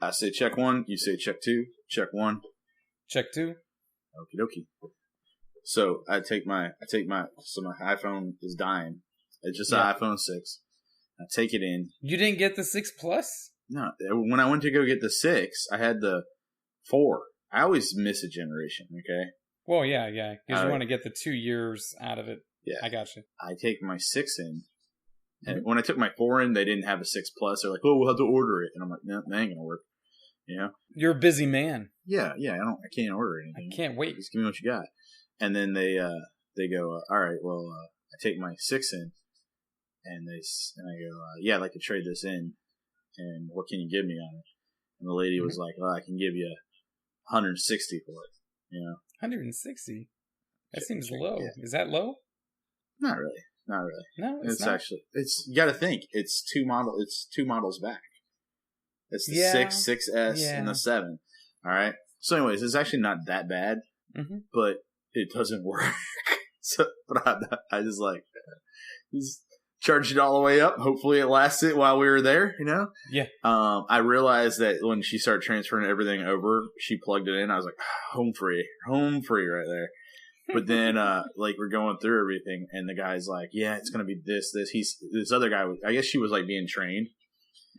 I say check 1, you say check 2, check 1. Check 2. Okie dokie. So I take my iPhone is dying. It's just an iPhone 6. I take it in. You didn't get the 6 Plus? No, when I went to go get the 6, I had the 4. I always miss a generation, okay? Well, yeah. Because you want to get the 2 years out of it. Yeah. I got you. I take my 6 in. And when I took my 4 in, they didn't have a 6 Plus. They're like, oh, we'll have to order it. And I'm like, no, that ain't going to work. You know? You're a busy man. Yeah. I can't order anything. I can't wait. Just give me what you got. And then they go, all right, well, I take my 6 in. And I go, yeah, I'd like to trade this in. And what can you give me on it? And the lady was like, I can give you 160 for it. You know? 160? That seems low. Yeah. Is that low? Not really. No, it's not. Actually, you got to think, it's two models back. It's the 6, 6S, and the 7. All right. So anyways, it's actually not that bad, but it doesn't work. So, but I just charged it all the way up. Hopefully it lasted while we were there, you know? Yeah. I realized that when she started transferring everything over, she plugged it in. I was like, home free right there. But then, we're going through everything, and the guy's like, yeah, it's going to be this. This other guy, I guess she was, being trained.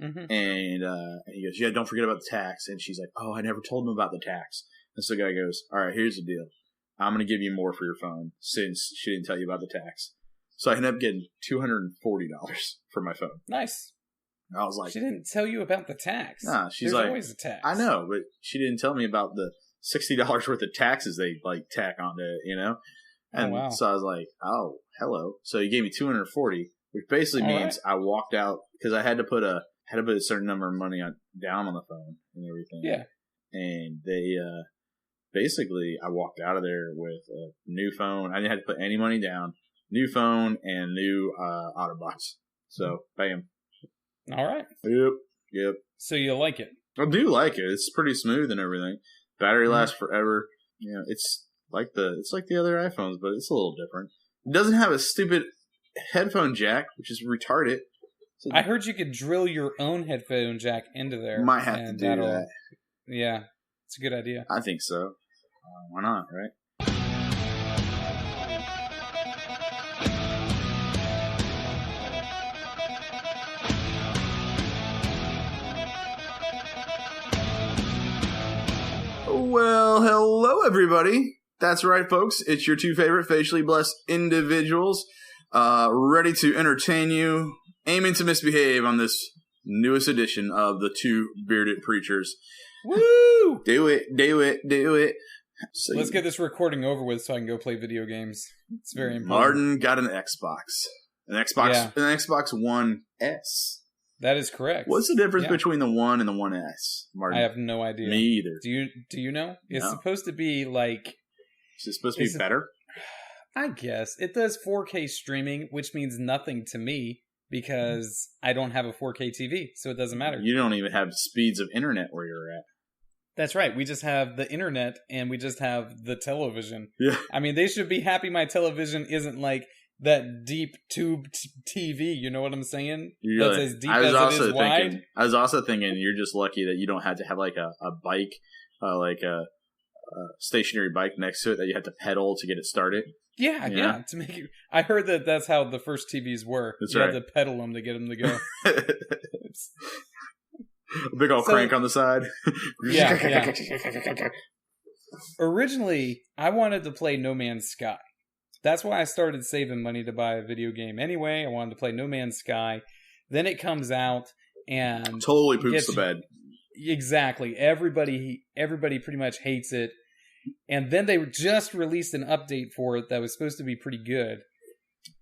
And he goes, yeah, don't forget about the tax. And she's like, oh, I never told him about the tax. And so the guy goes, all right, here's the deal. I'm going to give you more for your phone since she didn't tell you about the tax. So I ended up getting $240 for my phone. Nice. And I was like, she didn't tell you about the tax. Nah, she's There's like, always a tax. I know, but she didn't tell me about the $60 worth of taxes they tack onto it, you know? And so I was like, oh, hello. So he gave me $240, which basically means I walked out because I had to put a certain number of money down on the phone and everything. Yeah. And they basically I walked out of there with a new phone. I didn't have to put any money down. New phone and new Autobox. So, bam. All right. Yep. So you like it? I do like it. It's pretty smooth and everything. Battery lasts forever. You know, it's like the other iPhones, but it's a little different. It doesn't have a stupid headphone jack, which is retarded. So I heard you could drill your own headphone jack into there. Might have to do that. Yeah, it's a good idea. I think so. Why not, right? Well, hello, everybody. That's right, folks. It's your two favorite facially blessed individuals, ready to entertain you, aiming to misbehave on this newest edition of the Two Bearded Preachers. Woo! Do it. So let's get this recording over with so I can go play video games. It's very important. Martin got an Xbox. An Xbox One S. That is correct. What's the difference between the 1 and the 1S, Martin? I have no idea. Me either. Do you know? It's No. supposed to be like... Is it supposed to be better? I guess. It does 4K streaming, which means nothing to me because I don't have a 4K TV, so it doesn't matter. You don't even have speeds of internet where you're at. That's right. We just have the internet and we just have the television. Yeah. I mean, they should be happy my television isn't like that deep tube TV. You know what I'm saying? That's as deep as it is wide. I was also thinking you're just lucky that you don't have to have like a bike, like a stationary bike next to it that you have to pedal to get it started. Yeah. To make it, I heard that's how the first TVs were. That's you right. had to pedal them to get them to go. A big old crank on the side. Yeah. Originally, I wanted to play No Man's Sky. That's why I started saving money to buy a video game anyway. I wanted to play No Man's Sky. Then it comes out and... totally poops the bed. Exactly. Everybody pretty much hates it. And then they just released an update for it that was supposed to be pretty good.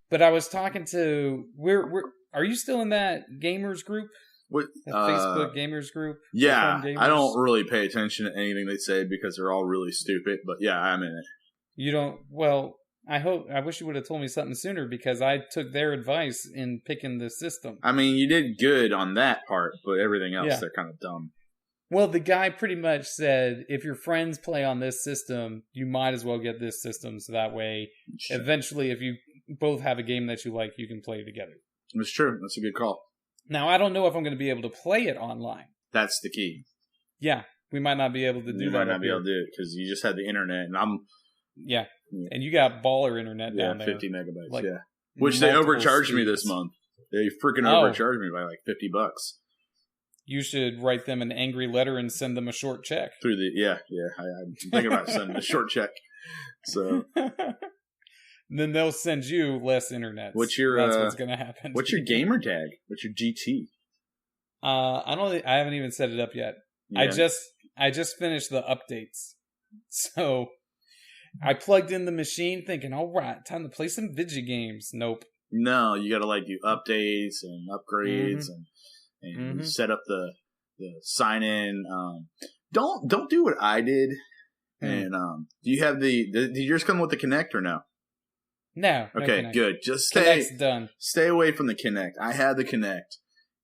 But I was talking to... Are you still in that gamers group? What, Facebook gamers group? Yeah, I don't really pay attention to anything they say because they're all really stupid. But yeah, I'm in it. You don't... Well... I wish you would have told me something sooner because I took their advice in picking the system. I mean, you did good on that part, but everything else, they're kind of dumb. Well, the guy pretty much said, if your friends play on this system, you might as well get this system. So that way, eventually, if you both have a game that you like, you can play together. That's true. That's a good call. Now, I don't know if I'm going to be able to play it online. That's the key. we might not be able to do that. You might not be able to do it because you just had the internet, and and you got baller internet down there. 50 megabytes, like, which they overcharged me this month. They freaking overcharged me by like $50. You should write them an angry letter and send them a short check. Through the I'm thinking about sending a short check. So then they'll send you less internet. That's what's gonna happen. What's your gamer tag? What's your GT? I haven't even set it up yet. Yeah. I just finished the updates, so I plugged in the machine thinking, all right, time to play some video games. Nope. No, you got to like do updates and upgrades and set up the sign in. Don't do what I did. And do you have did yours come with the Kinect or no? No. Okay, good. Just stay away from the Kinect. I had the Kinect,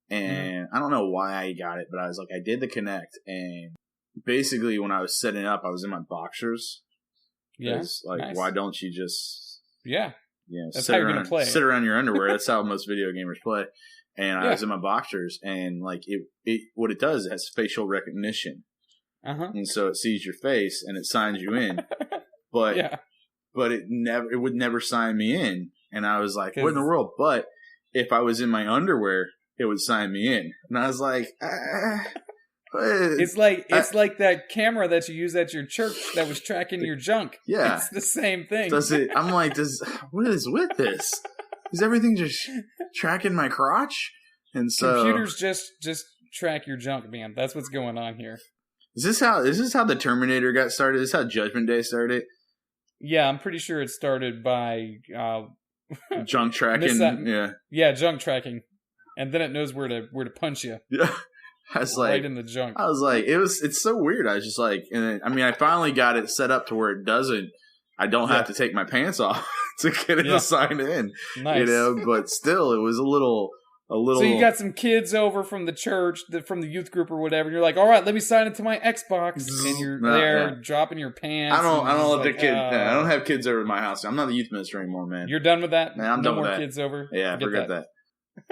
and I don't know why I got it, but I was like, I did the Kinect, and basically when I was setting up, I was in my boxers. Yeah. Like, nice. Why don't you just that's how you're gonna play. Sit around your underwear. That's how most video gamers play. And I was in my boxers, and like it what it does, it has facial recognition. And so it sees your face and it signs you in. But it would never sign me in. And I was like, what in the world? But if I was in my underwear, it would sign me in. And I was like, it's like that camera that you use at your church that was tracking your junk. Yeah. It's the same thing. I'm like, what is with this? Is everything just tracking my crotch? And so computers just track your junk, man. That's what's going on here. Is this how the Terminator got started? Is this how Judgment Day started? Yeah, I'm pretty sure it started by junk tracking. Junk tracking, and then it knows where to punch you. Yeah, I was right in the junk. I was like, it's so weird. I was just like, and then, I finally got it set up to where it doesn't. I don't have to take my pants off to get it to sign in. Nice. But still, it was a little. So you got some kids over from the church, from the youth group or whatever. And you're like, all right, let me sign into my Xbox, and you're dropping your pants. I don't let the kids. I don't have kids over at my house. I'm not the youth minister anymore, man. You're done with that. Man, I'm done with that. No more kids over. Yeah, forget that.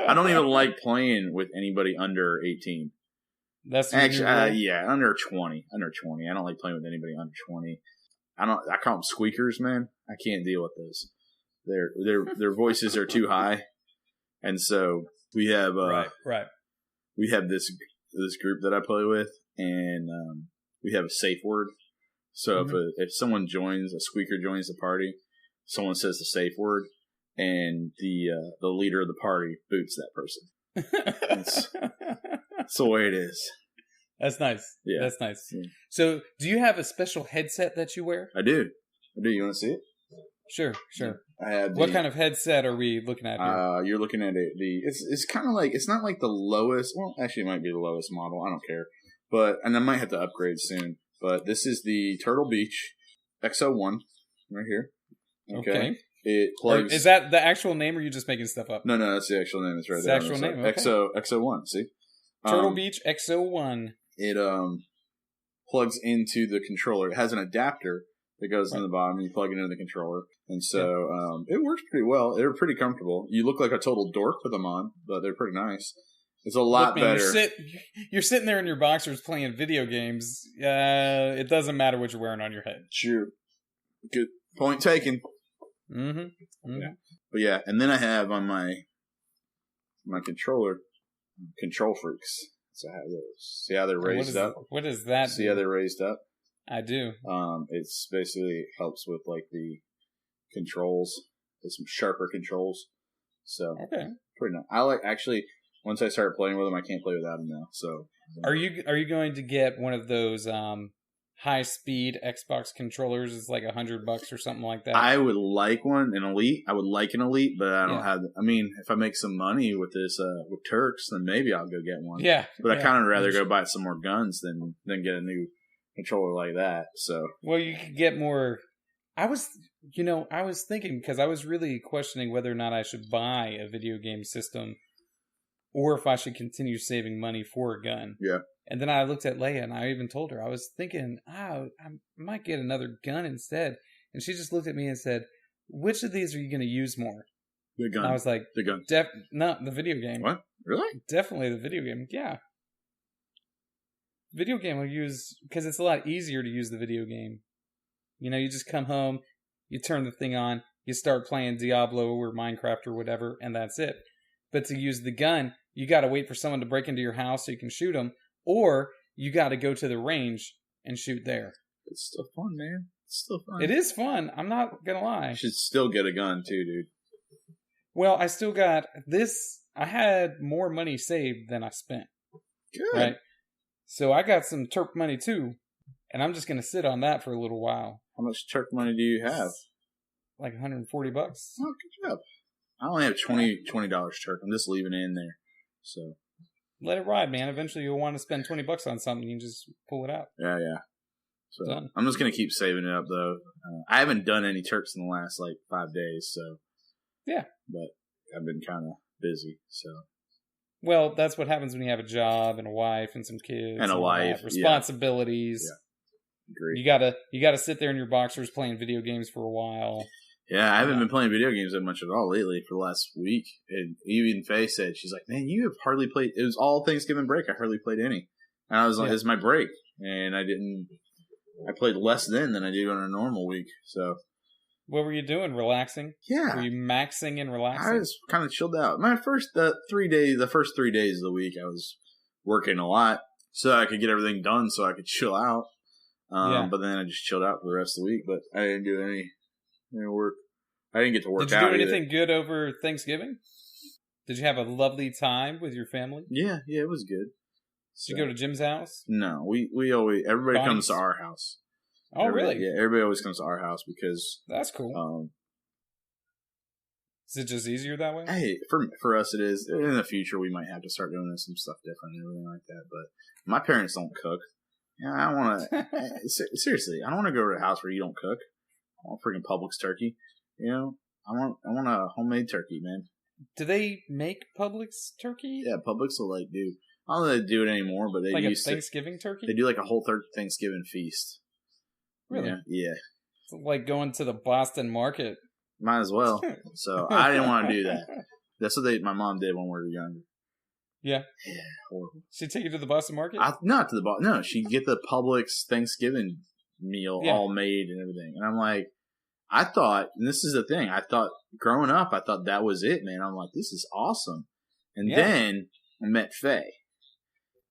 I don't even like playing with anybody under 18. That's actually, under 20. Under 20. I don't like playing with anybody under 20. I call them squeakers, man. I can't deal with those. Their voices are too high, and so. We have We have this group that I play with, and we have a safe word. So if someone joins, a squeaker joins the party, someone says the safe word, and the leader of the party boots that person. That's the way it is. That's nice. Yeah, that's nice. Yeah. So, do you have a special headset that you wear? I do. You want to see it? Sure. I have what kind of headset are we looking at here? You're looking at it's kind of like, it's not like the lowest. Well, actually, it might be the lowest model. I don't care. And I might have to upgrade soon. But this is the Turtle Beach XO1 right here. Okay. It plugs. Is that the actual name, or are you just making stuff up? No, that's the actual name. It's right there. It's the actual name. Okay. XO1. See, Turtle Beach XO1. It plugs into the controller. It has an adapter that goes in the bottom. You plug it into the controller, and so it works pretty well. They're pretty comfortable. You look like a total dork with them on, but they're pretty nice. It's a lot better. You're sitting there in your boxers playing video games. It doesn't matter what you're wearing on your head. Sure. Good point taken. Yeah. But yeah, and then I have on my controller, Control Freaks. So I have those. See how they're raised up? What is that? See how they're raised up? I do. It's basically helps with like the controls. There's some sharper controls. So pretty nice. I like, actually, once I start playing with them, I can't play without them now. So are you going to get one of those high speed Xbox controllers? It's like $100 or something like that. I would like an Elite. I would like an Elite, but I don't have. I mean, if I make some money with this with Turks, then maybe I'll go get one. Yeah, but I kind of rather go buy some more guns than get a new controller like that. So you could get more. I was thinking, because I was really questioning whether or not I should buy a video game system, or if I should continue saving money for a gun. Yeah. And then I looked at Leia, and I even told her, I was thinking, I might get another gun instead. And she just looked at me and said, which of these are you going to use more? The gun. And I was like, the gun. No, the video game. What? Really? Definitely the video game. Yeah. video game will use, because it's a lot easier to use the video game. You know, you just come home, you turn the thing on, you start playing Diablo or Minecraft or whatever, and that's it. But to use the gun, you got to wait for someone to break into your house so you can shoot them, or you got to go to the range and shoot there. It's still fun, man. It's still fun. It is fun. I'm not going to lie. You should still get a gun, too, dude. Well, I still got this. I had more money saved than I spent. Good. Right? So I got some Turk money, too, and I'm just going to sit on that for a little while. How much Turk money do you have? Like $140. Oh, good job. I only have $20 Turk. I'm just leaving it in there. So let it ride, man. Eventually you'll want to spend $20 on something. You just pull it out. Yeah. So done. I'm just going to keep saving it up, though. I haven't done any Turks in the last, 5 days, so. Yeah. But I've been kind of busy, so. Well, that's what happens when you have a job and a wife and some kids. And a wife. Responsibilities. Yeah. Agreed. You gotta sit there in your boxers playing video games for a while. Yeah, I haven't been playing video games that much at all lately for the last week. And even Faye said, she's like, man, you have hardly played. It was all Thanksgiving break. I hardly played any. And I was like, this is my break. And I played less then than I do on a normal week. So. What were you doing? Relaxing? Yeah. Were you maxing and relaxing? I was kind of chilled out. The first 3 days of the week, I was working a lot so I could get everything done so I could chill out. But then I just chilled out for the rest of the week. But I didn't do any work. I didn't get to work out. Did you do anything good over Thanksgiving? Did you have a lovely time with your family? Yeah, it was good. Did you go to Jim's house? No, we always, everybody comes to our house. Oh, really? Yeah, everybody always comes to our house because that's cool. Is it just easier that way? Hey, for us it is. In the future, we might have to start doing some stuff different and everything like that. But my parents don't cook. Yeah, I want to. Seriously, I don't want to go to a house where you don't cook. I want freaking Publix turkey. You know, I want a homemade turkey, man. Do they make Publix turkey? Yeah, Publix will do. I don't know if they do it anymore, but they like used a Thanksgiving turkey. They do a whole Thanksgiving feast. Really? Yeah. It's like going to the Boston market. Might as well. So I didn't want to do that. That's what my mom did when we were younger. Yeah. Yeah, horrible. She'd take you to the Boston market? Not to the Boston. No, she'd get the Publix Thanksgiving meal all made and everything. And I'm like, I thought, and this is the thing, growing up, I thought that was it, man. I'm like, this is awesome. And then I met Faye.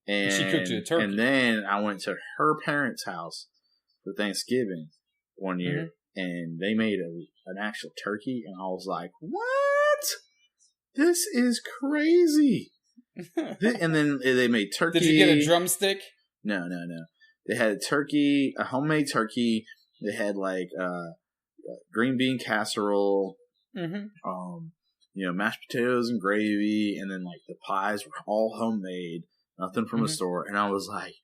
And she cooked you a turkey. And then I went to her parents' house for Thanksgiving one year, and they made an actual turkey, and I was like, what? This is crazy. And then they made turkey. Did you get a drumstick? No. They had a turkey, a homemade turkey. They had green bean casserole, mashed potatoes and gravy, and then the pies were all homemade, nothing from the store. And I was like,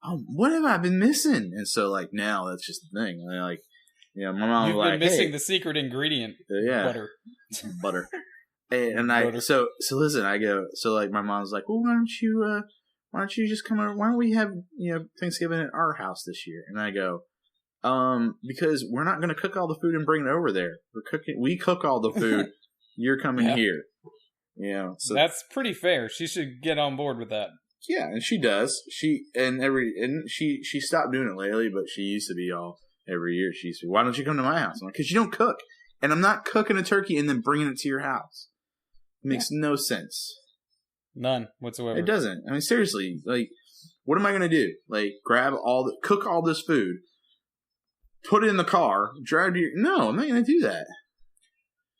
oh, what have I been missing? And so now that's just the thing. My mom was like, you've been missing the secret ingredient. Butter. Butter. And so listen, I go, my mom's like, well, why don't you just come over? Why don't we have, Thanksgiving at our house this year? And I go, because we're not going to cook all the food and bring it over there. We cook all the food. You're coming here. So that's pretty fair. She should get on board with that. Yeah, and she does. She stopped doing it lately, but she used to be all every year. She used to be, why don't you come to my house? I'm like, because you don't cook. And I'm not cooking a turkey and then bringing it to your house. It makes no sense. None whatsoever. It doesn't. I mean, seriously, what am I going to do? Cook all this food, put it in the car, drive to your... No, I'm not going to do that.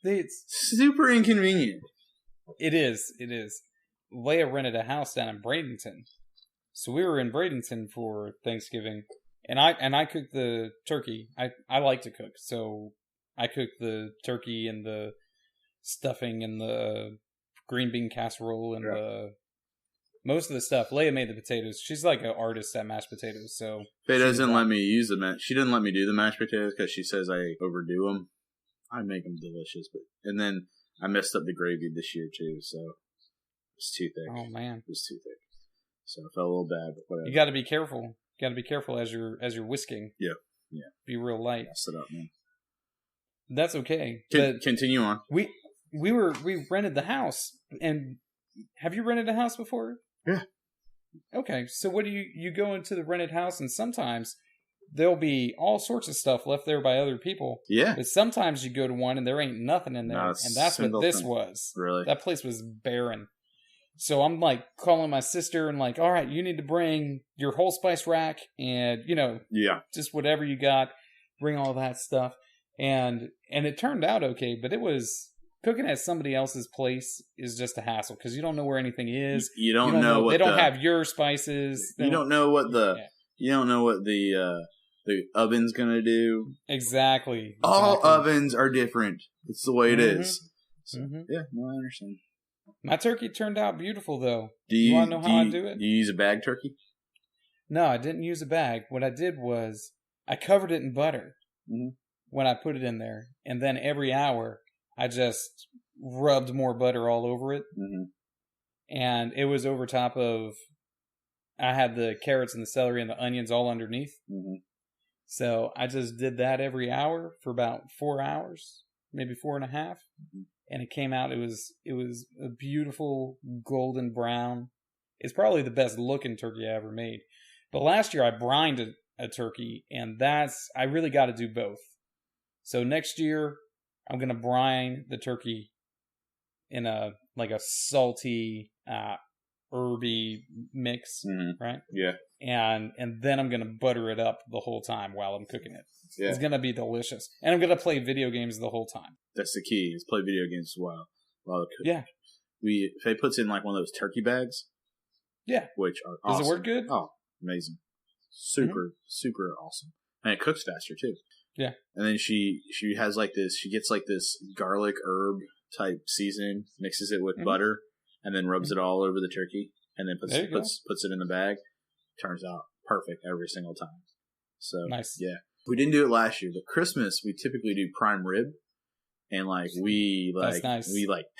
It's super inconvenient. It is. Leia rented a house down in Bradenton. So we were in Bradenton for Thanksgiving, and I cooked the turkey. I like to cook, so I cooked the turkey and the stuffing and the green bean casserole and the most of the stuff. Leia made the potatoes. She's like an artist at mashed potatoes, so Faye doesn't let me use she didn't let me do the mashed potatoes because she says I overdo them. I make them delicious, and then I messed up the gravy this year too, so it was too thick. Oh man, it was too thick. So I felt a little bad, but whatever. You got to be careful. Got to be careful as you're whisking. Yeah. Be real light. Mess it up, man. That's okay. Continue on. We rented the house, and have you rented a house before? Yeah. okay, so what do you go into the rented house, and sometimes there'll be all sorts of stuff left there by other people. Yeah. But sometimes you go to one and there ain't nothing in there. Not a And that's what single this thing. was. Really? That place was barren. So I'm like calling my sister and like, all right, you need to bring your whole spice rack and, Yeah. just whatever you got, bring all that stuff. And it turned out okay, but it was cooking at somebody else's place is just a hassle because you don't know where anything is. You don't know what they don't have your spices. You don't know what the oven's gonna do. Exactly. All ovens are different. It's the way it is. So, yeah, no, I understand. My turkey turned out beautiful, though. Do you want to know how I do it? Do you use a bag turkey? No, I didn't use a bag. What I did was I covered it in butter when I put it in there, and then every hour I just rubbed more butter all over it, and it was over top of. I had the carrots and the celery and the onions all underneath. So I just did that every hour for about 4 hours, maybe 4.5. And it came out, it was a beautiful golden brown. It's probably the best looking turkey I ever made. But last year I brined a turkey, and I really got to do both. So next year I'm going to brine the turkey in a salty, herby mix, right? Yeah. And then I'm going to butter it up the whole time while I'm cooking it. Yeah. It's going to be delicious. And I'm going to play video games the whole time. That's the key, is play video games while they're cooking. Yeah. Faye puts in like one of those turkey bags. Yeah. Which are awesome. Does it work good? Oh, amazing. Super, super awesome. And it cooks faster too. Yeah. And then she has like this, she gets like this garlic herb type seasoning, mixes it with butter, and then rubs it all over the turkey, and then puts it in the bag. Turns out perfect every single time. So nice. Yeah. We didn't do it last year, but Christmas we typically do prime rib, and we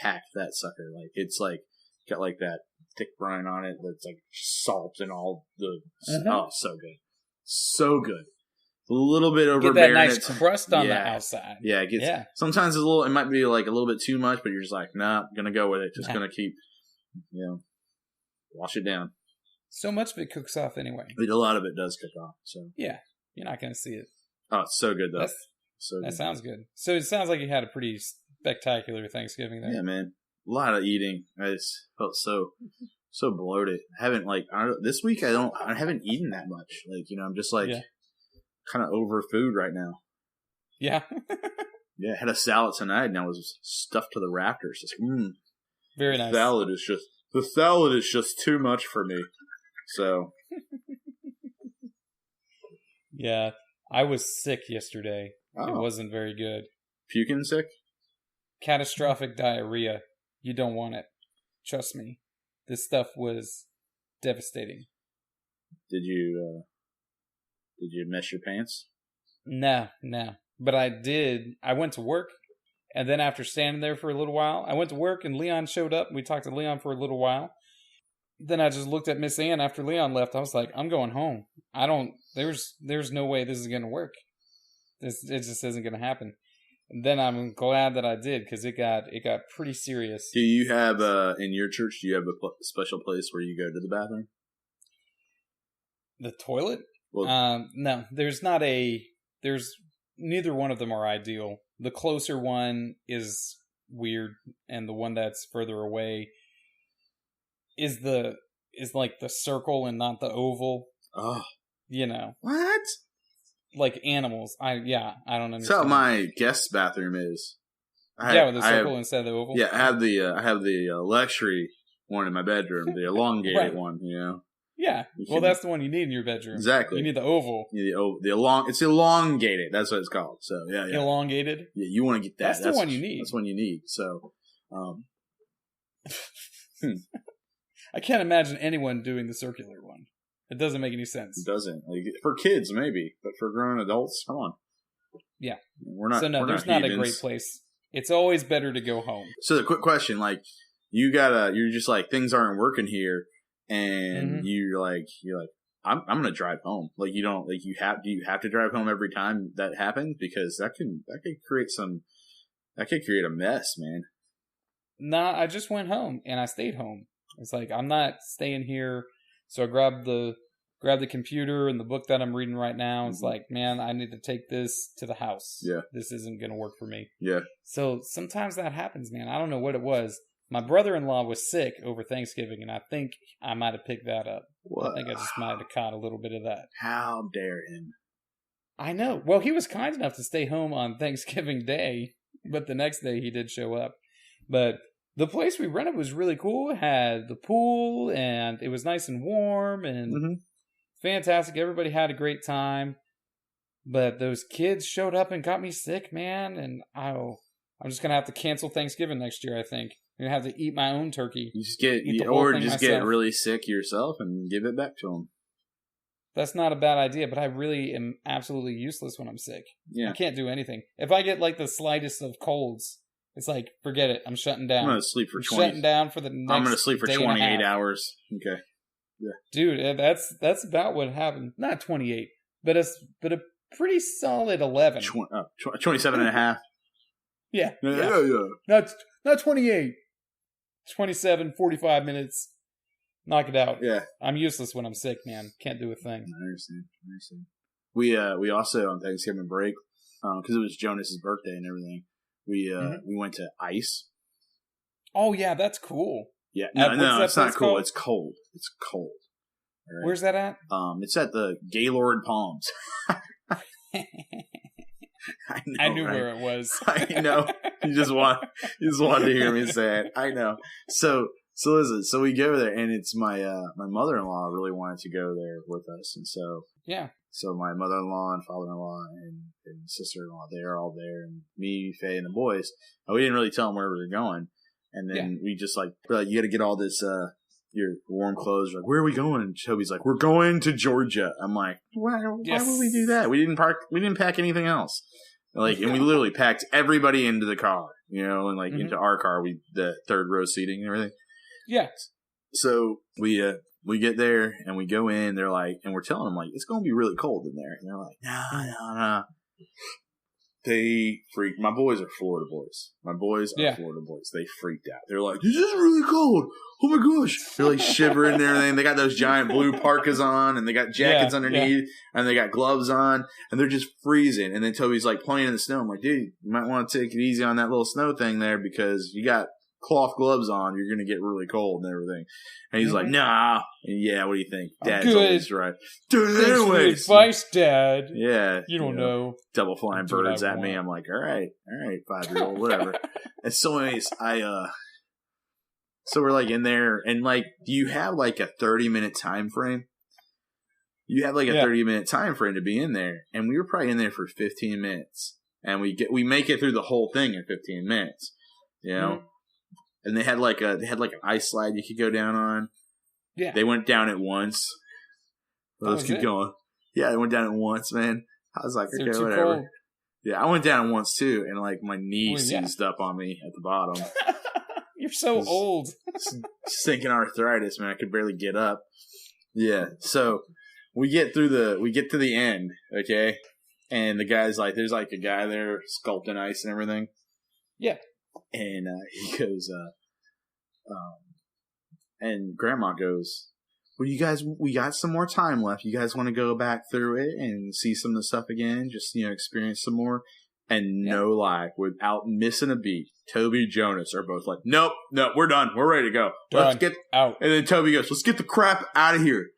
pack that sucker. Like it's like got like that thick brine on it that's like salt and all the oh, so good. So good. A little bit overbearing. Get that nice crust on the outside. Yeah, it gets sometimes it might be like a little bit too much, but you're just like, nah, I'm gonna go with it. Just gonna keep wash it down. So much of it cooks off anyway. A lot of it does cook off. So yeah, you're not gonna see it. Oh, it's so good though. That sounds good. So it sounds like you had a pretty spectacular Thanksgiving there. Yeah, man. A lot of eating. I just felt so bloated. I haven't this week. I haven't eaten that much. I'm just kind of over food right now. Yeah. Yeah, I had a salad tonight and I was stuffed to the rafters. Just very nice. The salad is just too much for me. So. Yeah, I was sick yesterday. Oh. It wasn't very good. Puking sick? Catastrophic diarrhea. You don't want it. Trust me. This stuff was devastating. Did you mess your pants? No. But I did. I went to work, and then after standing there for a little while, I went to work and Leon showed up. We talked to Leon for a little while. Then I just looked at Miss Ann after Leon left. I was like, I'm going home. There's no way this is going to work. It just isn't going to happen. And then I'm glad that I did, because it got pretty serious. Do you have, in your church, do you have a special place where you go to the bathroom? The toilet? Well, no, there's neither one of them are ideal. The closer one is weird, and the one that's further away is like the circle and not the oval. Oh. What? Like animals. I don't understand. That's how my guest bathroom is. With the circle instead of the oval. Yeah, I have the luxury one in my bedroom, the elongated one. Yeah, that's the one you need in your bedroom. Exactly. You need the oval. It's elongated. That's what it's called. So yeah. Elongated. Yeah, you want to get that. That's the one you need. That's one you need. So, I can't imagine anyone doing the circular one. It doesn't make any sense. It doesn't. For kids, maybe, but for grown adults, come on. Yeah, we're not. So no, there's not a great place. It's always better to go home. So the quick question, you're just like, things aren't working here. And you're like, I'm gonna drive home. Do you have to drive home every time that happens? Because that could create a mess, man. Nah, I just went home and I stayed home. It's like, I'm not staying here So I grabbed the computer and the book that I'm reading right now. It's like, man, I need to take this to the house. Yeah. This isn't going to work for me. Yeah. So sometimes that happens, man. I don't know what it was. My brother-in-law was sick over Thanksgiving, and I think I might have picked that up. What? I think I just might have caught a little bit of that. How dare him? I know. Well, he was kind enough to stay home on Thanksgiving Day, but the next day he did show up. But the place we rented was really cool. It had the pool, and it was nice and warm, and fantastic. Everybody had a great time. But those kids showed up and got me sick, man, and I'm just going to have to cancel Thanksgiving next year, I think. I'm going to have to eat my own turkey. You just get really sick yourself and give it back to them. That's not a bad idea, but I really am absolutely useless when I'm sick. Yeah. I can't do anything. If I get like the slightest of colds, it's like, forget it. I'm shutting down. I'm going to sleep for 20. Shutting down for the next I'm going to sleep for 28 hours. Okay. Yeah. Dude, that's about what happened. Not 28, but a pretty solid 11. 27 and a half. Yeah. Not 28. 27, 45 minutes. Knock it out. Yeah. I'm useless when I'm sick, man. Can't do a thing. I understand. We also, on Thanksgiving break, because it was Jonas's birthday and everything, we went to Ice. Oh, yeah, that's cool. Yeah. No, it's not cool. Called? It's cold. It's cold. Right? Where's that at? It's at the Gaylord Palms. I knew where it was. I know. You just wanted to hear me say it. I know. So listen. So we go there, and it's my mother-in-law really wanted to go there with us, and so yeah. So my mother-in-law and father-in-law and sister-in-law, they're all there, and me, Faye, and the boys. We didn't really tell them where we were going, and then we just we're like, you got to get all this your warm clothes. We're like, where are we going? Toby's like, we're going to Georgia. I'm like, why would we do that? We didn't pack anything else. And we literally packed everybody into the car, and into our car, the third row seating and everything. Yeah. So we get there and we go in. They're like, and we're telling them it's going to be really cold in there, and they're like, no. They freaked. My boys are Florida boys. Florida boys. They freaked out. They're like, this is really cold. Oh my gosh. They're shivering and everything. They got those giant blue parkas on, and they got jackets underneath, and they got gloves on, and they're just freezing. And then Toby's playing in the snow. I'm like, dude, you might want to take it easy on that little snow thing there, because you got cloth gloves on. You're going to get really cold and everything. And he's like, nah. And yeah, what do you think? Dad's always right. Dude, anyways. Advice, Dad. Yeah. You don't know. Double flying birds at me. I'm like, all right, 5-year-old, whatever. And so anyways, so we're in there, and do you have a 30-minute time frame? You have a 30-minute time frame to be in there, and we were probably in there for 15 minutes, and we make it through the whole thing in 15 minutes, And they had an ice slide you could go down on. Yeah, they went down it once. Let's keep going. Yeah, they went down it once, man. I was like, okay, whatever. Cold. Yeah, I went down it once too, and my knee seized up on me at the bottom. You're so old. Sinking arthritis, man. I could barely get up. Yeah. So we get to the end, okay? And the guy's there's a guy there sculpting ice and everything. Yeah. And he goes, and Grandma goes, well, you guys, we got some more time left. You guys want to go back through it and see some of the stuff again? Just, experience some more? And no lie, without missing a beat, Toby and Jonas are both like, nope, we're done. We're ready to go. Let's get out. And then Toby goes, let's get the crap out of here.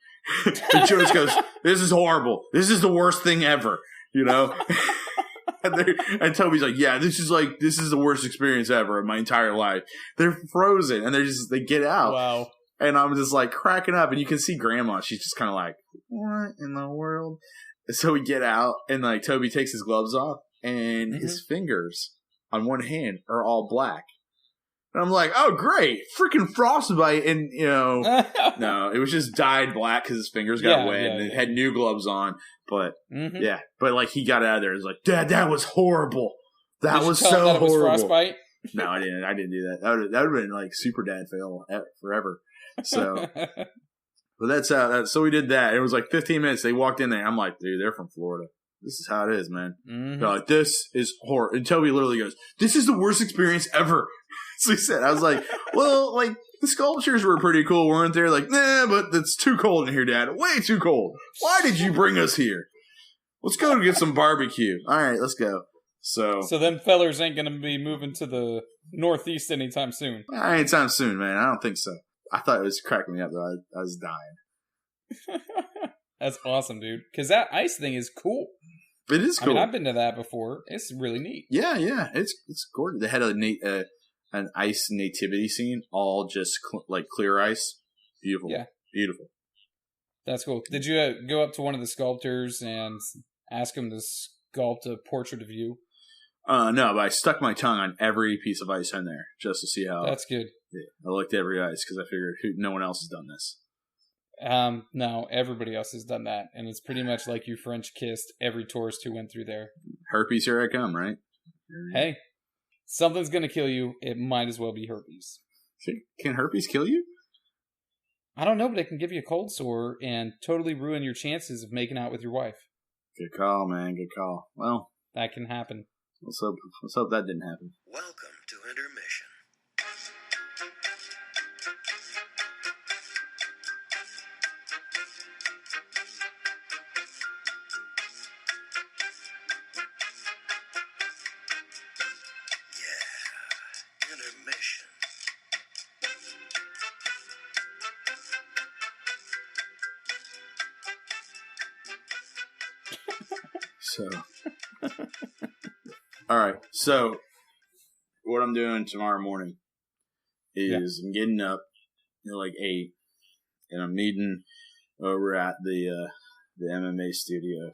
And Jonas goes, this is horrible. This is the worst thing ever, And Toby's like, yeah, this is the worst experience ever in my entire life. They're frozen, and they get out. Wow. And I'm just cracking up, and you can see Grandma. She's just kind of what in the world? So we get out, and Toby takes his gloves off, and his fingers on one hand are all black. And I'm like, oh, great. Freaking frostbite. And, no, it was just dyed black because his fingers got wet and it had new gloves on. But, but he got out of there. He was like, Dad, that was horrible. That was so horrible. Was frostbite? No, I didn't. I didn't do that. That would have been super dad fail forever. So, but that's how so we did that. It was 15 minutes. They walked in there. I'm like, dude, they're from Florida. This is how it is, man. They're like, this is horrible. And Toby literally goes, this is the worst experience ever. So he said, I was like, well, The sculptures were pretty cool, weren't they? Like, nah, but it's too cold in here, Dad. Way too cold. Why did you bring us here? Let's go get some barbecue. All right, let's go. So them fellers ain't gonna be moving to the Northeast anytime soon. Anytime soon, man. I don't think so. I thought it was cracking me up, though. I was dying. That's awesome, dude. Because that ice thing is cool. It is cool. I mean, I've been to that before. It's really neat. Yeah. It's gorgeous. They had an ice nativity scene, all just like clear ice. Beautiful. Yeah. Beautiful. That's cool. Did you go up to one of the sculptors and ask him to sculpt a portrait of you? No, but I stuck my tongue on every piece of ice in there just to see how. That's good. Yeah, I looked at every ice because I figured no one else has done this. No, everybody else has done that, and it's pretty much like you French kissed every tourist who went through there. Herpes, here I come, right? Hey, something's gonna kill you. It might as well be herpes. Can herpes kill you? I don't know, but it can give you a cold sore and totally ruin your chances of making out with your wife. Good call, man. Good call. Well, that can happen. Let's hope that didn't happen. Welcome to intermission. Intermission. So, all right. So, what I'm doing tomorrow morning is I'm getting up at like 8, and I'm meeting over at the MMA studio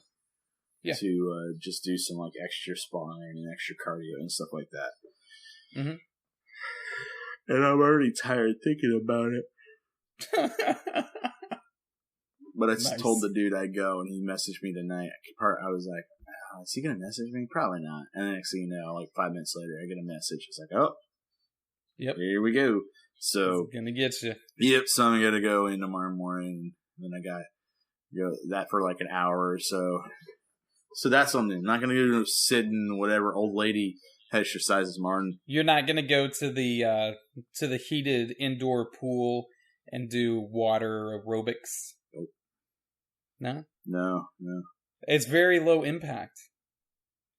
to just do some like extra sparring and extra cardio and stuff like that. Mm-hmm. And I'm already tired thinking about it. But I just told the dude I'd go, and he messaged me tonight. I was like, oh, is he going to message me? Probably not. And the next thing you know, like 5 minutes later, I get a message. It's like, oh, yep, here we go. So, it's going to get you. Yep, so I'm going to go in tomorrow morning. And then I got that for like an hour or so. So that's something. I'm not going to go sit in whatever old lady exercises tomorrow. You're not going to go to the heated indoor pool and do water aerobics? Nope. No? No. It's very low impact.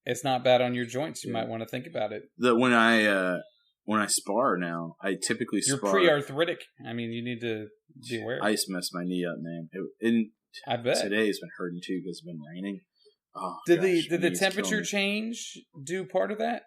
It's not bad on your joints. You might want to think about it. When I spar now, I typically spar. You're pre-arthritic. I mean, you need to be aware. Ice messed my knee up, man. I bet. Today's been hurting too because it's been raining. Oh, did the temperature change do part of that?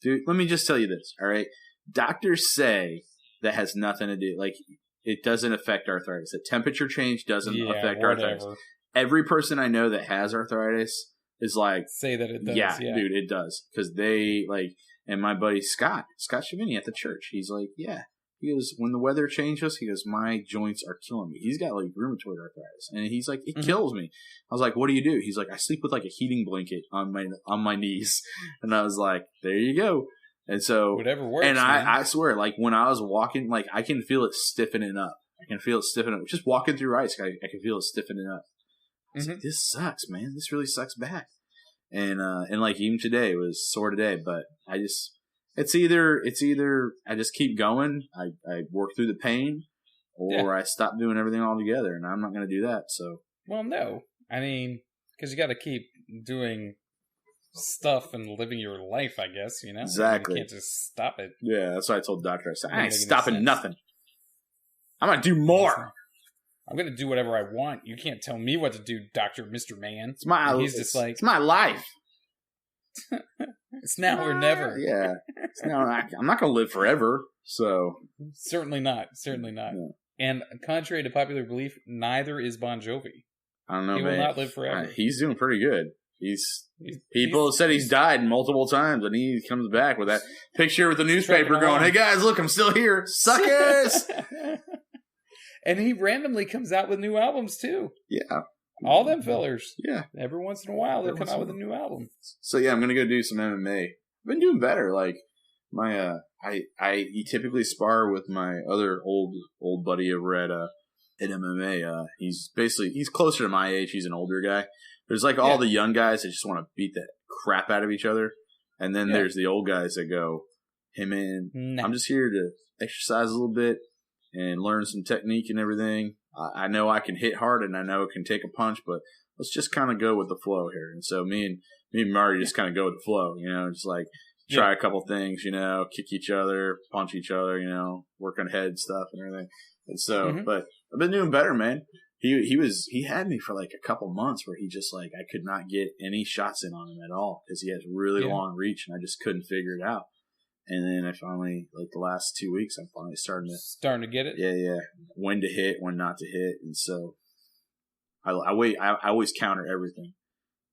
Dude, let me just tell you this, all right? Doctors say that has nothing to do, like, it doesn't affect arthritis. The temperature change doesn't affect arthritis. Every person I know that has arthritis is like... say that it does, yeah. Dude, it does. Because they, like... And my buddy Scott Schiavini at the church, he's like, yeah. He goes, when the weather changes, he goes, my joints are killing me. He's got, like, rheumatoid arthritis. And he's like, it kills me. I was like, what do you do? He's like, I sleep with, like, a heating blanket on my knees. And I was like, there you go. And so... whatever works, and I swear, like, when I was walking, like, I can feel it stiffening up. I can feel it stiffening up. Just walking through ice, I can feel it stiffening up. I was like, this sucks, man. This really sucks bad. And like, even today, it was sore today, but it's either I just keep going, I work through the pain, or I stop doing everything altogether, and I'm not going to do that, so. Well, no. I mean, because you got to keep doing stuff and living your life, I guess, you know? Exactly. You can't just stop it. Yeah, that's what I told the doctor. I said, I ain't stopping nothing. I'm going to do more. I'm going to do whatever I want. You can't tell me what to do, Mr. Man. It's my life. It's now or never. Yeah. I'm not going to live forever, so. Certainly not. Yeah. And contrary to popular belief, neither is Bon Jovi. I don't know, He will not live forever. He's doing pretty good. People have said he's died multiple times, and he comes back with that picture with the newspaper going, hey guys, look, I'm still here. Suckers! And he randomly comes out with new albums, too. Yeah. All them fillers. Yeah. Every once in a while, they'll come out with a new album. So, yeah, I'm going to go do some MMA. I've been doing better. Like, my, I typically spar with my other old buddy over at MMA. He's closer to my age. He's an older guy. There's, like, all the young guys that just want to beat the crap out of each other. And then there's the old guys that go, hey, man, I'm just here to exercise a little bit. and learn some technique and everything. I know I can hit hard and I know I can take a punch, but let's just kind of go with the flow here. And so me and Marty just kind of go with the flow, just like try a couple things, kick each other, punch each other, work on head stuff and everything. And so, but I've been doing better, man. He had me for like a couple months where he just like, I could not get any shots in on him at all because he has really long reach and I just couldn't figure it out. And then I finally, like the last 2 weeks, I'm finally starting to get it. Yeah. When to hit, when not to hit. And so I always counter everything.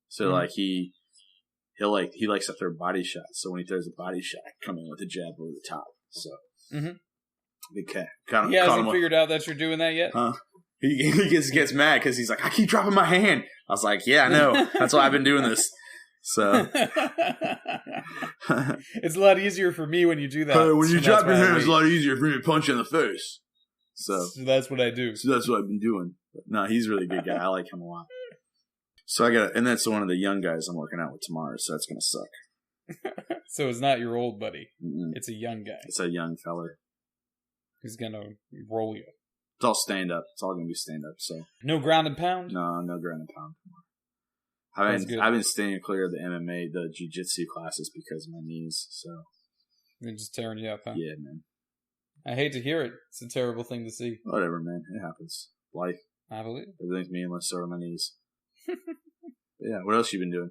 So like he likes to throw body shots. So when he throws a body shot, I come in with a jab over the top. So big cat. He hasn't figured out that you're doing that yet? Huh? He gets mad because he's like, I keep dropping my hand. I was like, yeah, I know. That's why I've been doing this. So it's a lot easier for me when you do that. When you drop your hand, it's a lot easier for me to punch you in the face. So that's what I do. So that's what I've been doing. But no, he's a really good guy. I like him a lot. So and that's one of the young guys I'm working out with tomorrow. So that's gonna suck. So it's not your old buddy. It's a young guy. It's a young feller. He's gonna roll you. It's all stand up. It's all gonna be stand up. So no ground and pound. No ground and pound. I've been staying clear of the MMA, the jiu-jitsu classes because of my knees. So they're just tearing you up, huh? Yeah, man. I hate to hear it. It's a terrible thing to see. Whatever, man. It happens. Life. I believe everything's meaningless. So are my knees. Yeah. What else you been doing?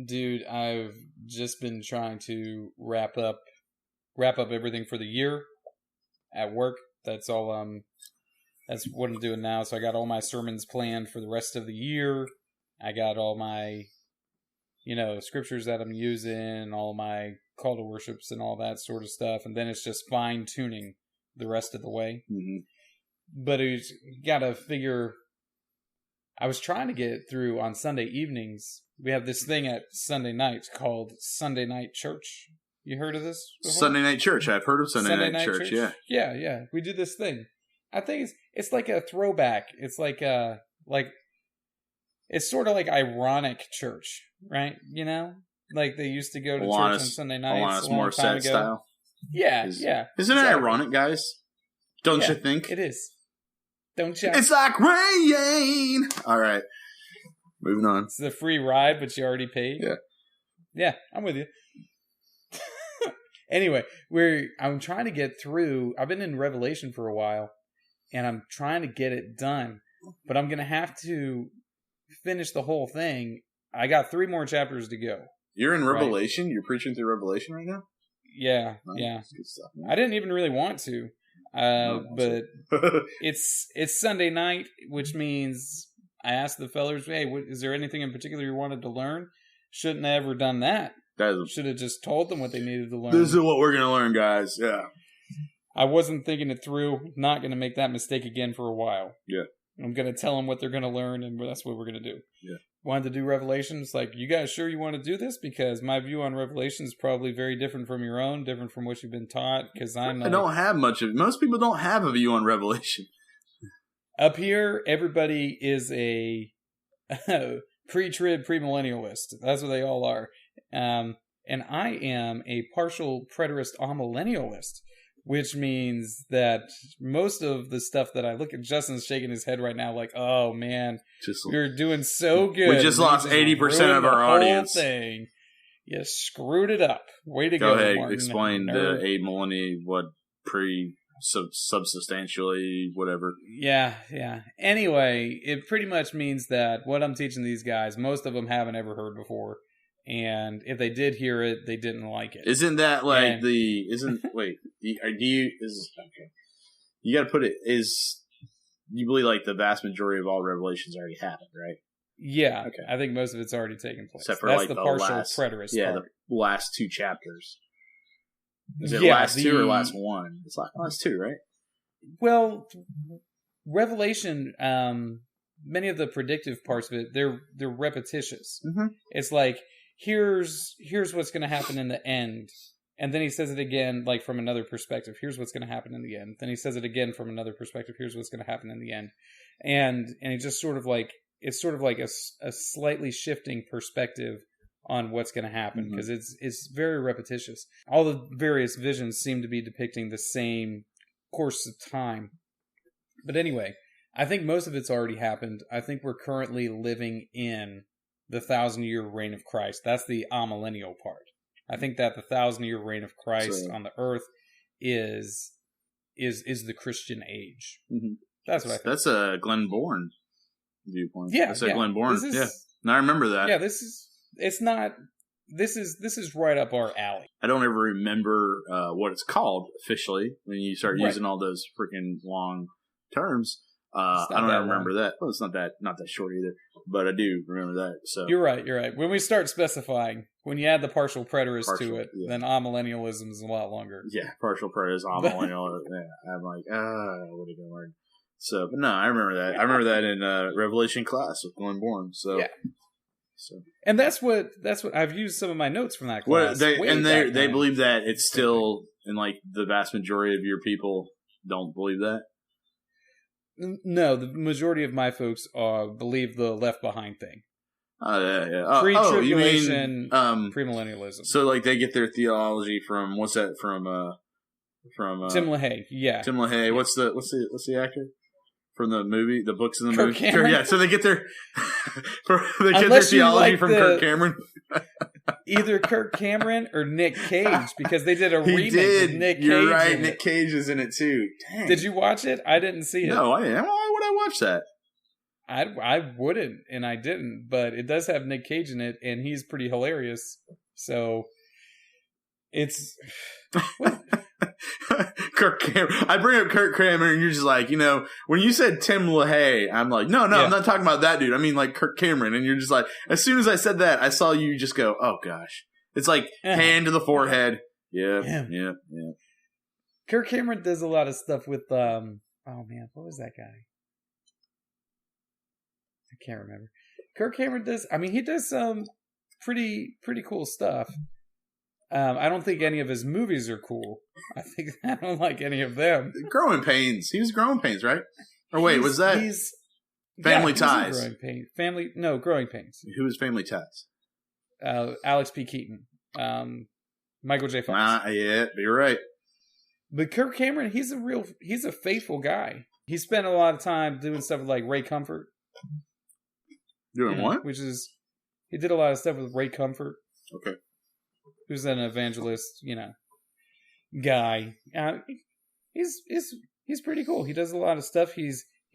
Dude, I've just been trying to wrap up everything for the year at work. That's all. That's what I'm doing now. So I got all my sermons planned for the rest of the year. I got all my, scriptures that I'm using, all my call to worships and all that sort of stuff. And then it's just fine tuning the rest of the way. But you got to figure, I was trying to get through on Sunday evenings. We have this thing at Sunday nights called Sunday Night Church. You heard of this before? Sunday Night Church. I've heard of Sunday Night Church. Yeah. Yeah. We do this thing. I think it's like a throwback. It's like it's sort of like ironic church, right? Like they used to go to church on Sunday nights. Alanis Morissette style. Yeah. Isn't it ironic, guys? Don't you think? It is. Don't you? It's like rain. All right. Moving on. It's the free ride, but you already paid. Yeah, I'm with you. Anyway, I'm trying to get through. I've been in Revelation for a while, and I'm trying to get it done. But I'm going to have to finish the whole thing. I got 3 more chapters to go. You're in Revelation? Right? You're preaching through Revelation right now? Yeah, yeah. That's good stuff, man. I didn't even really want to. But it's Sunday night, which means I asked the fellers, hey, is there anything in particular you wanted to learn? Shouldn't have ever done that. Should have just told them what they needed to learn. This is what we're going to learn, guys. Yeah. I wasn't thinking it through. Not going to make that mistake again for a while. Yeah. I'm going to tell them what they're going to learn, and that's what we're going to do. Yeah. Wanted to do Revelations. Like, you guys sure you want to do this? Because my view on Revelation is probably very different from your own, different from what you've been taught. Because I don't have much of it. Most people don't have a view on Revelation. Up here, everybody is a pre-trib, premillennialist. That's what they all are. And I am a partial preterist amillennialist, which means that most of the stuff that I look at, Justin's shaking his head right now like, oh man, you're doing so good. We just lost 80% of our audience. Thing. You screwed it up. Way to go, ahead, Martin. Explain the amillennial, what substantially, whatever. Yeah. Anyway, it pretty much means that what I'm teaching these guys, most of them haven't ever heard before. And if they did hear it, they didn't like it. Isn't that like you got to put it, you believe like the vast majority of all revelations already happened, right? Yeah. Okay. I think most of it's already taken place. Except for that's like the partial preterist part. The last 2 chapters. Is it last 2 or last 1? It's like last 2, right? Well, Revelation, many of the predictive parts of it, they're repetitious. Mm-hmm. It's like, here's what's going to happen in the end. And then he says it again, like from another perspective. Here's what's going to happen in the end. Then he says it again from another perspective. Here's what's going to happen in the end. And it's just sort of like, it's sort of like a slightly shifting perspective on what's going to happen, because it's very repetitious. All the various visions seem to be depicting the same course of time. But anyway, I think most of it's already happened. I think we're currently living in the 1,000-year reign of Christ. That's the amillennial part. I think that the 1,000-year reign of Christ on the earth is the Christian age. Mm-hmm. That's what I think. That's a Glenn Bourne viewpoint. Yeah, that's a Glenn Bourne. Yeah, and I remember that. Yeah, this is right up our alley. I don't ever remember what it's called officially when you start using all those freaking long terms. I don't remember that. Well, it's not that short either, but I do remember that. So you're right. When we start specifying, when you add the partial preterist to it, then amillennialism is a lot longer. Yeah, partial preterist, amillennial. Yeah, I'm like, what are you gonna learn? So, but no, I remember that. I remember that in Revelation class with Glenn Bourne. So, yeah. So, and that's what I've used some of my notes from that class. They believe that it's still, and like the vast majority of your people don't believe that. No, the majority of my folks believe the Left Behind thing. Oh yeah. Pre-tribulation, premillennialism. So like they get their theology from what's that from Tim LaHaye. Yeah, Tim LaHaye. What's the actor from the movie? The books in the movie. Cameron? Yeah. So they get their their theology from Kirk Cameron. Either Kirk Cameron or Nick Cage, because they did a remake with Nick Cage. You're right, Nick Cage is in it too. Dang. Did you watch it? I didn't see it. No, I didn't. Why would I watch that? I wouldn't, and I didn't, but it does have Nick Cage in it, and he's pretty hilarious. So it's Kirk Cameron. I bring up Kirk Cameron, and you're just like, when you said Tim LaHaye, I'm like, no, I'm not talking about that dude. I mean, like Kirk Cameron, and you're just like, as soon as I said that, I saw you just go, oh gosh, it's like hand to the forehead. Yeah. Kirk Cameron does a lot of stuff with oh man, what was that guy? I can't remember. Kirk Cameron does. I mean, he does some pretty cool stuff. I don't think any of his movies are cool. I don't like any of them. Growing Pains. He was Growing Pains, right? Or wait, was that Family Ties? Growing Pains. Who was Family Ties? Alex P. Keaton. Michael J. Fox. Yeah, you're right. But Kirk Cameron, he's a faithful guy. He spent a lot of time doing stuff with like Ray Comfort. Doing what? He did a lot of stuff with Ray Comfort. Okay. Who's an evangelist, guy. He's pretty cool. He does a lot of stuff. He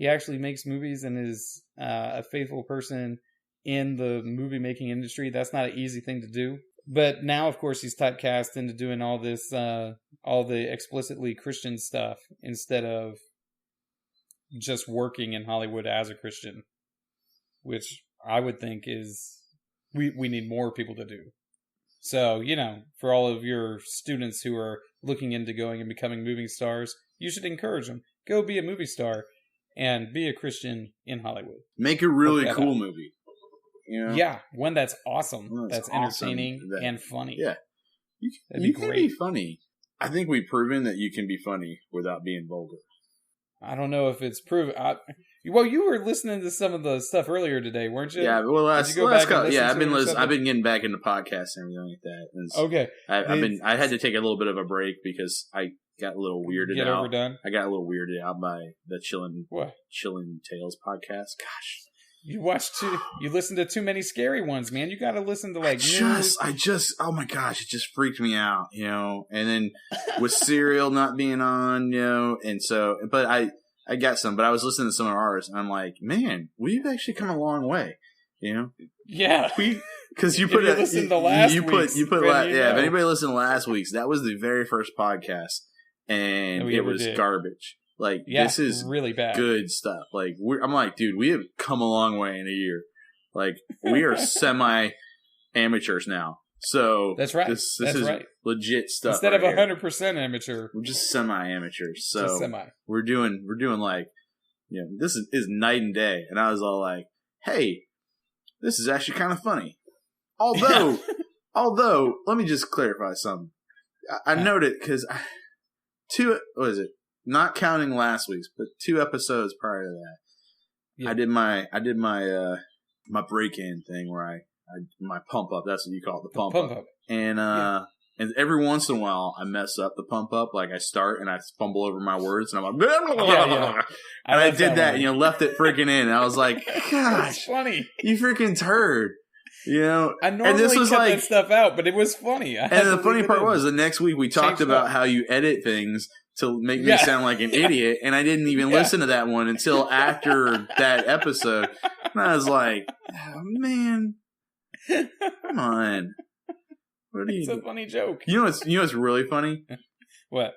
actually makes movies and is a faithful person in the movie making industry. That's not an easy thing to do. But now, of course, he's typecast into doing all this, all the explicitly Christian stuff instead of just working in Hollywood as a Christian, which I would think is we need more people to do. So, for all of your students who are looking into going and becoming movie stars, you should encourage them. Go be a movie star and be a Christian in Hollywood. Make a really cool movie. Yeah, one that's awesome. That's entertaining and funny. Yeah. You can be funny. I think we've proven that you can be funny without being vulgar. I don't know if it's proven. Well, you were listening to some of the stuff earlier today, weren't you? Yeah, well, I've been getting back into podcasts and everything like that. And okay, I had to take a little bit of a break because I got a little weirded out. Overdone? I got a little weirded out by the Chillin' Tales podcast. Gosh. You listened to too many scary ones, man. You got to listen to oh my gosh, it just freaked me out, and then with Serial not being on, and so, but I got some, but I was listening to some of ours and I'm like, man, we've actually come a long way, Yeah. Because you put it, if anybody listened to last week's, that was the very first podcast and it was garbage. Like, this is really bad. Good stuff. Like, I'm like, dude, we have come a long way in a year. Like, we are semi-amateurs now. So that's right. This is legit stuff. Instead of 100% amateur, we're just semi-amateurs. So we're doing like, this is night and day. And I was all like, hey, this is actually kind of funny. Although, let me just clarify something. I noted because not counting last week's, but 2 episodes prior to that, I did my my break-in thing where I my pump up. That's what you call it, the pump up. And And every once in a while, I mess up the pump up. Like I start and I fumble over my words, and I'm like, Yeah. and I did that, left it freaking in. And I was like, That's gosh, funny. you freaking turd. I normally cut that stuff out, but it was funny. And the funny part was, the next week we talked about how you edit things to make me sound like an idiot, and I didn't even listen to that one until after that episode. And I was like, oh, man, come on. What are you? It's a funny joke. You know what's really funny? What?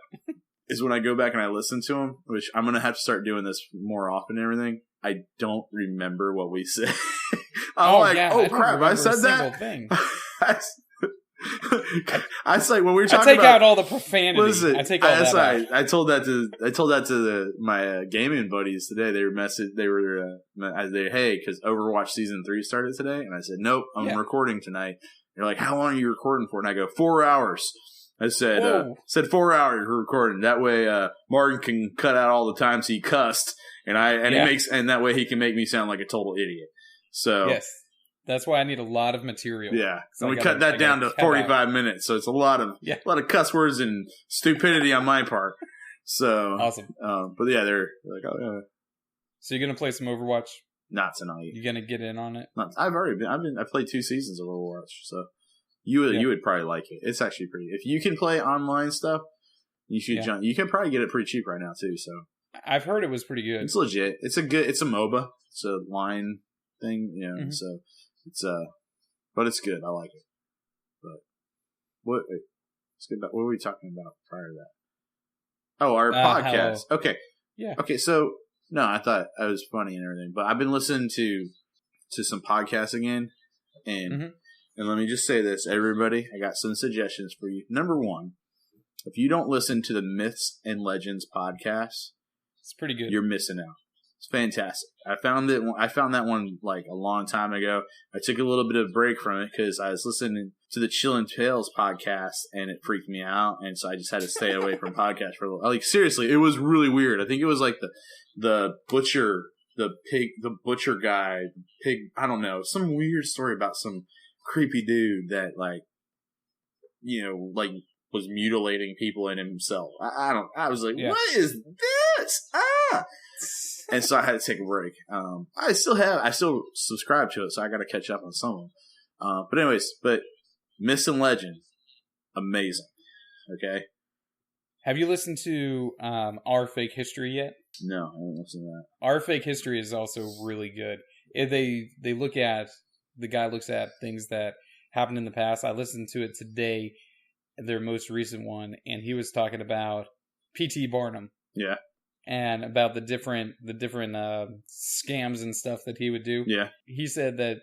Is when I go back and I listen to them, which I'm going to have to start doing this more often and everything. I don't remember what we said. Oh crap, I said that? Thing. I say when we were talking I take about, out all the profanity. Listen, I take all that out. I told that to my gaming buddies today. They were hey, because Overwatch season 3 started today, and I said nope, I'm recording tonight. They're like, how long are you recording for? And I go 4 hours. I said 4 hours we're recording. That way Martin can cut out all the times he cussed, and that way he can make me sound like a total idiot. So yes. That's why I need a lot of material. Yeah, and we cut that down to 45 minutes, so it's a lot of cuss words and stupidity on my part. So awesome. But yeah, they're like, oh yeah. So you're gonna play some Overwatch? Not tonight. You gonna get in on it? I've played 2 seasons of Overwatch, so you would probably like it. It's actually pretty. If you can play online stuff, you should jump. You can probably get it pretty cheap right now too. So I've heard it was pretty good. It's legit. It's a MOBA. It's a line thing, So. It's but it's good. I like it. But what were we talking about prior to that? Oh, our podcast. Okay. Yeah. Okay, so no, I thought I was funny and everything, but I've been listening to some podcasts again, and let me just say this, everybody, I got some suggestions for you. Number 1, if you don't listen to the Myths and Legends podcast, it's pretty good. You're missing out. It's fantastic. I found that one like a long time ago. I took a little bit of a break from it because I was listening to the Chillin' Tales podcast and it freaked me out, and so I just had to stay away from podcasts for a little. Like seriously, it was really weird. I think it was like the butcher guy, pig. I don't know, some weird story about some creepy dude that like was mutilating people and himself. I was like, what is this? And so I had to take a break. I still subscribe to it, so I got to catch up on some of them. But anyways, Myths and Legend, amazing. Okay. Have you listened to Our Fake History yet? No, I haven't listened to that. Our Fake History is also really good. The guy looks at things that happened in the past. I listened to it today, their most recent one, and he was talking about P.T. Barnum. Yeah. And about the different scams and stuff that he would do. Yeah. He said that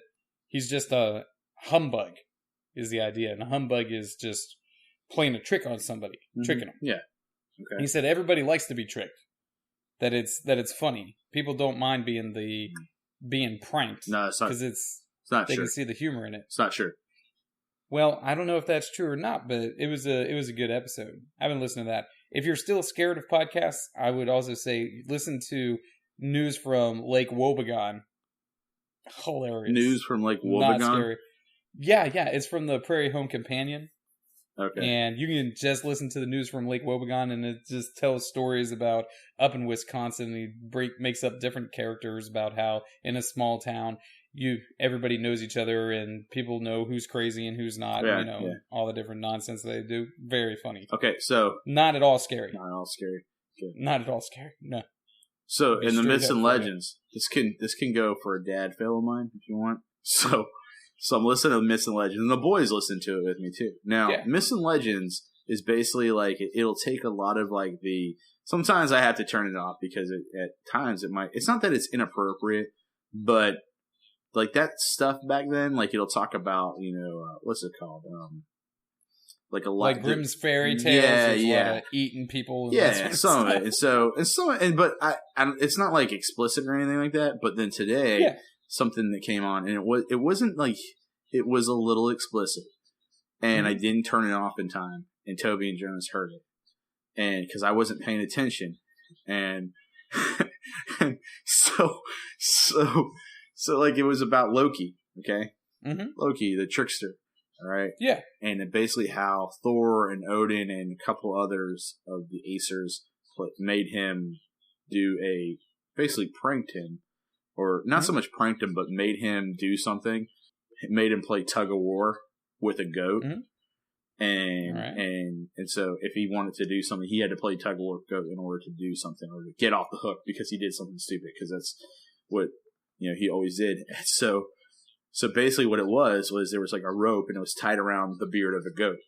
he's just a humbug, is the idea. And a humbug is just playing a trick on somebody, tricking them. Yeah. Okay. He said everybody likes to be tricked. That it's funny. People don't mind being pranked. No, it's not. Because it's not they true. can see the humor in it. It's not true. Well, I don't know if that's true or not, but it was a good episode. I haven't listened to that. If you're still scared of podcasts, I would also say listen to News from Lake Wobegon. Hilarious. News from Lake Wobegon? Not scary. Yeah, it's from the Prairie Home Companion. Okay. And you can just listen to the News from Lake Wobegon, and it just tells stories about up in Wisconsin. He makes up different characters about how in a small town, everybody knows each other and people know who's crazy and who's not. All the different nonsense they do. Very funny. Okay, so not at all scary. Not at all scary. Good. Not at all scary. No. So in the Myths and Legends, this can go for a dad fail of mine if you want. So I'm listening to Myths and Legends, and the boys listen to it with me too. Now, Myths and Legends is basically like it'll take a lot of like sometimes I have to turn it off because at times it's not that it's inappropriate, but like that stuff back then, like it'll talk about, what's it called? Like a lot, like Grimm's fairy tales. A lot of eating people. And some of it. But it's not like explicit or anything like that. But then today, something that came on, and it wasn't like, it was a little explicit, and I didn't turn it off in time, and Toby and Jonas heard it, and because I wasn't paying attention, and so like it was about Loki, okay? Loki, the trickster. All right. Yeah. And it basically how Thor and Odin and a couple others of the Aesers made him basically pranked him, or not so much pranked him, but made him do something. It made him play tug of war with a goat. And so if he wanted to do something, he had to play tug of war with a goat in order to do something or to get off the hook because he did something stupid, because that's what, he always did. And so basically what it was there was like a rope and it was tied around the beard of a goat.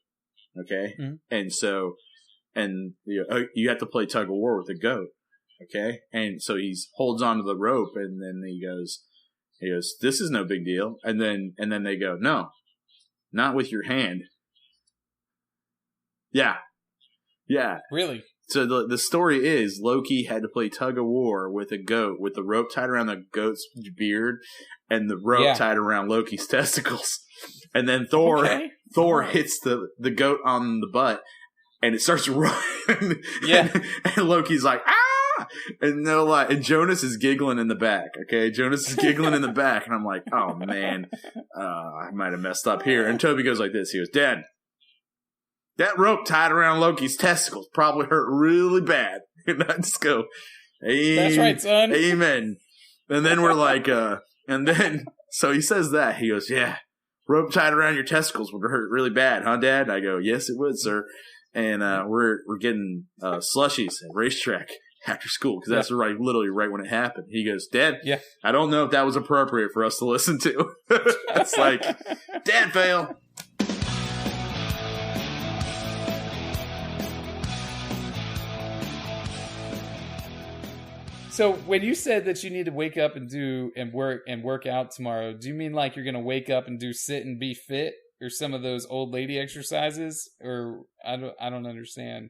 Okay. And so, you have to play tug of war with a goat. Okay. And so he holds onto the rope and then he goes, this is no big deal. And then they go, no, not with your hand. Yeah. Yeah. Really? So the story is Loki had to play tug of war with a goat with the rope tied around the goat's beard and the rope tied around Loki's testicles. And then Thor hits the goat on the butt and it starts running. Yeah. And Loki's like, ah! And and Jonas is giggling in the back. Okay. Jonas is giggling in the back. And I'm like, oh man, I might have messed up here. And Toby goes like this. He goes, Dad, that rope tied around Loki's testicles probably hurt really bad. And I just go, hey, that's right, son. Amen. And then we're like, so he says that. He goes, yeah, rope tied around your testicles would hurt really bad, huh, Dad? And I go, yes, it would, sir. And we're getting slushies at racetrack after school, because that's literally right when it happened. He goes, Dad, I don't know if that was appropriate for us to listen to. It's like, Dad fail. So when you said that you need to wake up and work out tomorrow, do you mean like you're going to wake up and do sit and be fit, or some of those old lady exercises? Or I don't understand.